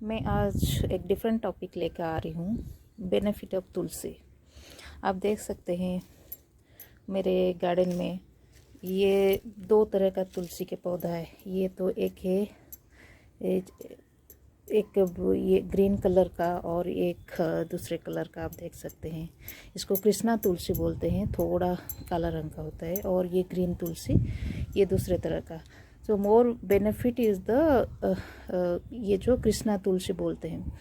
मैं आज एक डिफरेंट टॉपिक लेकर आ रही हूँ, बेनिफिट ऑफ तुलसी। आप देख सकते हैं मेरे गार्डन में ये दो तरह का तुलसी के पौधा है। ये तो एक है एक ये ग्रीन कलर का और एक दूसरे कलर का। आप देख सकते हैं इसको कृष्णा तुलसी बोलते हैं, थोड़ा काला रंग का होता है। और ये ग्रीन तुलसी ये दूसरे तरह का। सो मोर बेनिफिट इज़ द ये जो कृष्णा तुलसी बोलते हैं।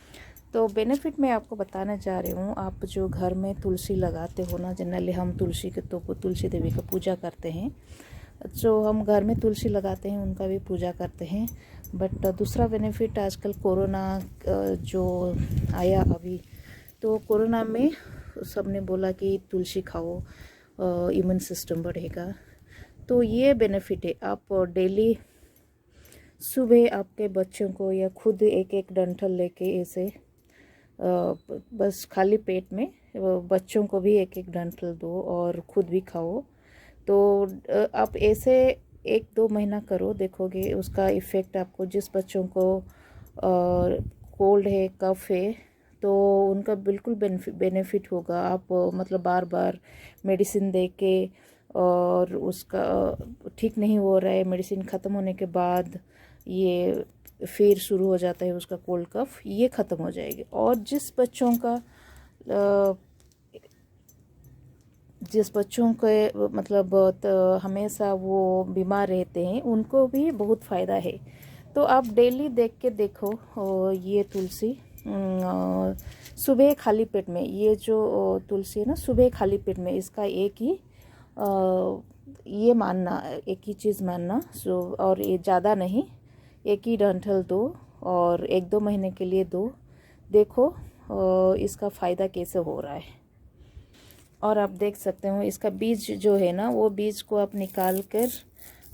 तो बेनिफिट मैं आपको बताना चाह रही हूँ। आप जो घर में तुलसी लगाते हो ना, जनरली हम तुलसी के तो तुलसी देवी का पूजा करते हैं। जो हम घर में तुलसी लगाते हैं उनका भी पूजा करते हैं। बट दूसरा बेनिफिट आजकल कोरोना जो आया अभी, तो कोरोना में सबने बोला कि तुलसी खाओ, इम्यून सिस्टम बढ़ेगा। तो ये बेनिफिट है। आप डेली सुबह आपके बच्चों को या खुद एक एक डंठल लेके ऐसे बस खाली पेट में बच्चों को भी एक एक डंठल दो और खुद भी खाओ। तो आप ऐसे 1-2 महीना करो, देखोगे उसका इफ़ेक्ट आपको। जिस बच्चों को कोल्ड है, कफ है, तो उनका बिल्कुल बेनिफिट होगा। आप मतलब बार बार मेडिसिन दे के और उसका ठीक नहीं हो रहा है, मेडिसिन ख़त्म होने के बाद ये फिर शुरू हो जाता है उसका कोल्ड कफ, ये ख़त्म हो जाएगी। और जिस बच्चों के मतलब हमेशा वो बीमार रहते हैं, उनको भी बहुत फ़ायदा है। तो आप डेली देख के देखो ये तुलसी सुबह खाली पेट में, ये जो तुलसी है ना, सुबह खाली पेट में इसका एक ही ये मानना, एक ही चीज़ मानना। सो और ये ज़्यादा नहीं, एक ही डंठल दो और 1-2 महीने के लिए दो, देखो इसका फ़ायदा कैसे हो रहा है। और आप देख सकते हो इसका बीज जो है ना, वो बीज को आप निकाल कर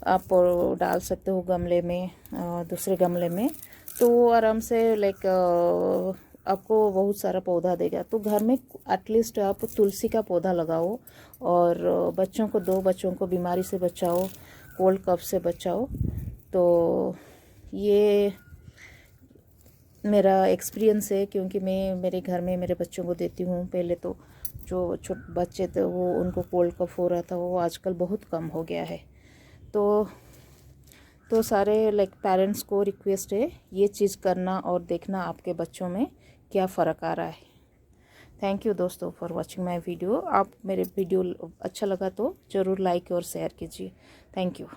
आप डाल सकते हो गमले में, दूसरे गमले में। तो वो आराम से लाइक आपको बहुत सारा पौधा देगा। तो घर में एटलीस्ट आप तुलसी का पौधा लगाओ और बच्चों को दो, बच्चों को बीमारी से बचाओ, कोल्ड कफ से बचाओ। तो ये मेरा एक्सपीरियंस है, क्योंकि मैं मेरे घर में मेरे बच्चों को देती हूँ। पहले तो जो छोटे बच्चे थे वो उनको कोल्ड कफ हो रहा था, वो आजकल बहुत कम हो गया है। तो सारे लाइक पेरेंट्स को रिक्वेस्ट है ये चीज़ करना और देखना आपके बच्चों में क्या फ़र्क आ रहा है। थैंक यू दोस्तों फॉर वॉचिंग माय वीडियो। आप मेरे वीडियो अच्छा लगा तो ज़रूर लाइक और शेयर कीजिए। Thank you.